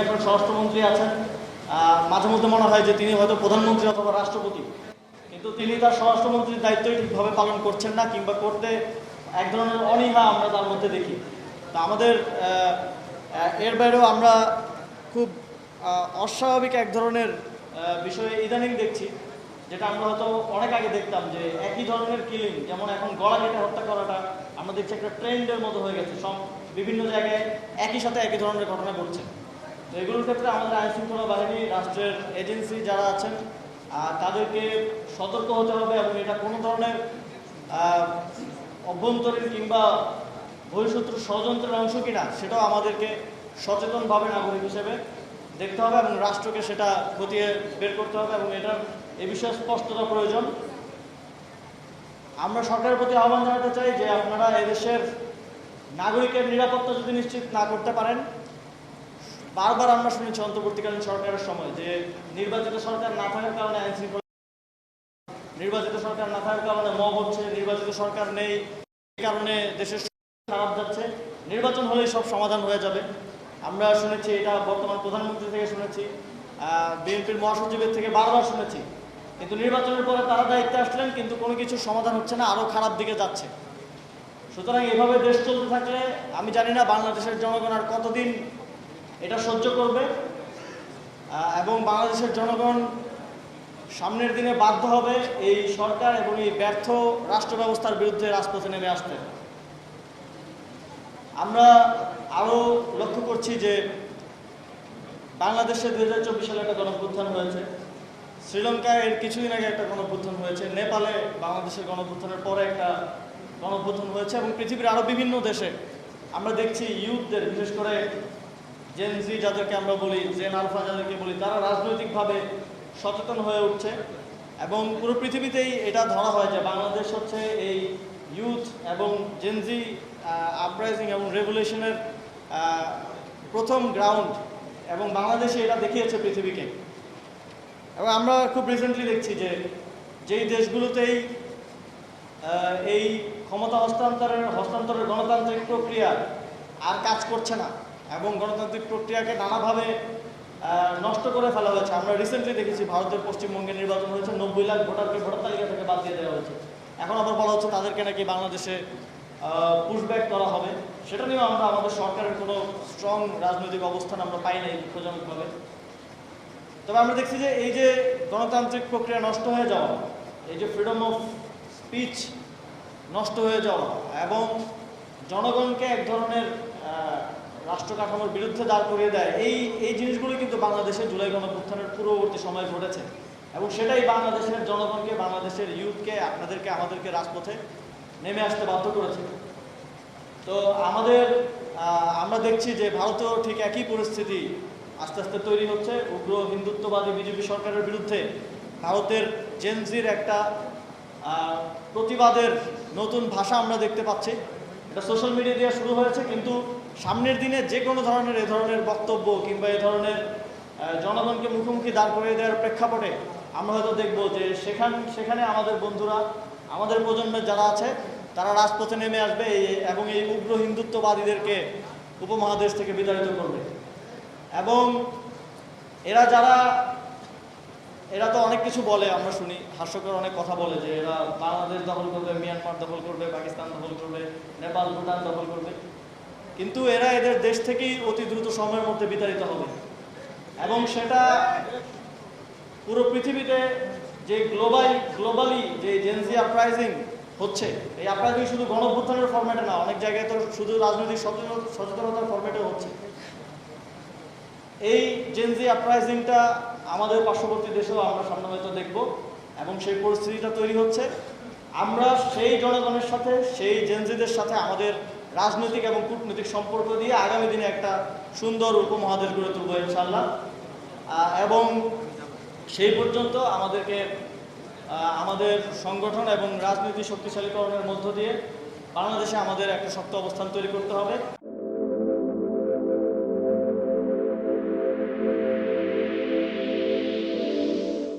এখন স্বরাষ্ট্রমন্ত্রী আছেন। মাঝে মধ্যে মনে হয় যে তিনি হয়তো প্রধানমন্ত্রী অথবা রাষ্ট্রপতি, কিন্তু তিনি তার স্বরাষ্ট্রমন্ত্রীর দায়িত্বই ঠিকভাবে পালন করছেন না, কিংবা করতে এক ধরনের অনীহা আমরা তার মধ্যে দেখি। তো আমাদের এর বাইরেও আমরা খুব অস্বাভাবিক এক ধরনের বিষয়ে ইদানিং দেখছি, যেটা আমরা হয়তো অনেক আগে দেখতাম, যে একই ধরনের কিলিং, যেমন এখন গলা কেটে হত্যা করাটা আমরা দেখছি একটা ট্রেন্ডের মতো হয়ে গেছে। সব বিভিন্ন জায়গায় একই সাথে একই ধরনের ঘটনা ঘটছে। তো এগুলোর ক্ষেত্রে আমাদের আইনশৃঙ্খলা বাহিনী, রাষ্ট্রের এজেন্সি যারা আছেন, তাদেরকে সতর্ক হতে হবে, এবং এটা কোনো ধরনের অভ্যন্তরীণ কিংবা বহিঃশত্রু ষড়যন্ত্রের অংশ কিনা সেটাও আমাদেরকে সচেতনভাবে নাগরিক হিসেবে দেখতে হবে, এবং রাষ্ট্রকে সেটা খতিয়ে বের করতে হবে, এবং এটার এ বিষয়ে স্পষ্টতা প্রয়োজন। আমরা সরকারের প্রতি আহ্বান জানাতে চাই যে আপনারা এদেশের নাগরিকের নিরাপত্তা যদি নিশ্চিত না করতে পারেন, বারবার আমরা শুনেছি অন্তর্বর্তীকালীন সরকারের সময় যে নির্বাচিত সরকার না থাকার কারণে আইন শৃঙ্খলা, নির্বাচিত সরকার না থাকার কারণে মব হচ্ছে, নির্বাচিত সরকার নেই এই কারণে দেশের খারাপ যাচ্ছে, নির্বাচন হলেই সব সমাধান হয়ে যাবে। আমরা শুনেছি এটা, বর্তমান প্রধানমন্ত্রী থেকে শুনেছি, বিএনপির মহাসচিবের থেকে বারবার শুনেছি, কিন্তু নির্বাচনের পরে তারা দায়িত্বে আসলেন, কিন্তু কোনো কিছু সমাধান হচ্ছে না, আরও খারাপ দিকে যাচ্ছে। সুতরাং এভাবে দেশ চলতে থাকলে আমি জানি না বাংলাদেশের জনগণ আর কতদিন এটা সহ্য করবে, এবং বাংলাদেশের জনগণ সামনের দিনে বাধ্য হবে এই সরকার এবং এই ব্যর্থ রাষ্ট্র ব্যবস্থার বিরুদ্ধে রাজপথে নেমে আসতে। আমরা আরও লক্ষ্য করছি যে বাংলাদেশে 2024 সালে একটা গণঅভ্যুত্থান হয়েছে, শ্রীলঙ্কায় এর কিছুদিন আগে একটা গণঅভ্যুত্থান হয়েছে, নেপালে বাংলাদেশের গণঅভ্যুত্থানের পরে একটা গণঅভ্যুত্থান হয়েছে, এবং পৃথিবীর আরও বিভিন্ন দেশে আমরা দেখছি ইউথদের, বিশেষ করে জেন জি যাদেরকে আমরা বলি, জেন আলফা যাদেরকে বলি, তারা রাজনৈতিকভাবে সচেতন হয়ে উঠছে, এবং পুরো পৃথিবীতেই এটা ধরা হয় যে বাংলাদেশ হচ্ছে এই ইউথ এবং জেন জি আপরাইজিং এবং রেভলিউশনের প্রথম গ্রাউন্ড, এবং বাংলাদেশে এটা দেখিয়েছে পৃথিবীকে। এবং আমরা খুব রিসেন্টলি দেখছি যে যেই দেশগুলোতেই এই ক্ষমতা হস্তান্তরের গণতান্ত্রিক প্রক্রিয়া আর কাজ করছে না, এবং গণতান্ত্রিক প্রক্রিয়াকে নানাভাবে নষ্ট করে ফেলা হয়েছে। আমরা রিসেন্টলি দেখেছি ভারতের পশ্চিমবঙ্গে নির্বাচন হয়েছে, 90 লাখ ভোটারকে ভোটার তালিকা থেকে বাদ দিয়ে দেওয়া হয়েছে। এখন আবার বলা হচ্ছে তাদেরকে নাকি বাংলাদেশে পুশব্যাক করা হবে। সেটা নিয়েও আমরা আমাদের সরকারের কোনো স্ট্রং রাজনৈতিক অবস্থান আমরা পাই নাই দুঃখজনকভাবে। তবে আমরা দেখছি যে এই যে গণতান্ত্রিক প্রক্রিয়া নষ্ট হয়ে যাওয়া, এই যে ফ্রিডম অফ স্পিচ নষ্ট হয়ে যাওয়া, এবং জনগণকে এক ধরনের রাষ্ট্র কাঠামোর বিরুদ্ধে দাঁড় করিয়ে দেয়, এই জিনিসগুলো কিন্তু বাংলাদেশের জুলাই গণঅভ্যুত্থানের পূর্ববর্তী সময় ঘটেছে, এবং সেটাই বাংলাদেশের জনগণকে, বাংলাদেশের ইউথকে, আপনাদেরকে, আমাদেরকে রাজপথে নেমে আসতে বাধ্য করেছে। তো আমরা দেখছি যে ভারতেও ঠিক একই পরিস্থিতি আস্তে আস্তে তৈরি হচ্ছে। উগ্র হিন্দুত্ববাদী বিজেপি সরকারের বিরুদ্ধে ভারতের জেনজির একটা প্রতিবাদের নতুন ভাষা আমরা দেখতে পাচ্ছি। এটা সোশ্যাল মিডিয়া দিয়ে শুরু হয়েছে, কিন্তু সামনের দিনে যে কোনো ধরনের এ ধরনের বক্তব্য কিংবা এ ধরনের জনগণকে মুখোমুখি দাঁড় করিয়ে দেওয়ার প্রেক্ষাপটে আমরা হয়তো দেখব যে সেখানে আমাদের বন্ধুরা, আমাদের প্রজন্মের যারা আছে, তারা রাজপথে নেমে আসবে এবং এই উগ্র হিন্দুত্ববাদীদেরকে উপমহাদেশ থেকে বিতাড়িত করবে। এবং এরা তো অনেক কিছু বলে, আমরা শুনি, হাস্যকর অনেক কথা বলে, যে এরা বাংলাদেশ দখল করবে, মিয়ানমার দখল করবে, পাকিস্তান দখল করবে, নেপাল, ভুটান দখল করবে, কিন্তু এরা এদের দেশ থেকেই অতি দ্রুত সময়ের মধ্যে বিতাড়িত হবে। এবং সেটা পুরো পৃথিবীতে যে গ্লোবালি যে জেনজি আপরাইজিং হচ্ছে, এই আপরাইজিং শুধু গণঅভ্যুত্থানের ফরম্যাটে না, অনেক জায়গায় তো শুধু রাজনৈতিক সচেতনতার ফরম্যাটেও হচ্ছে। এই জেনজি আপরাইজিংটা আমাদের পার্শ্ববর্তী দেশেও আমরা সামনে হয়তো দেখব, এবং সেই পরিস্থিতিটা তৈরি হচ্ছে। আমরা সেই জনগণের সাথে, সেই জেনজিদের সাথে আমাদের রাজনৈতিক এবং কূটনৈতিক সম্পর্ক দিয়ে আগামী দিনে একটা সুন্দর উপমহাদেশ গড়ে তুলব ইনশাআল্লাহ। এবং সেই পর্যন্ত আমাদেরকে আমাদের সংগঠন এবং রাজনীতি শক্তিশালীকরণের মধ্য দিয়ে বাংলাদেশে আমাদের একটা শক্ত অবস্থান তৈরি করতে হবে।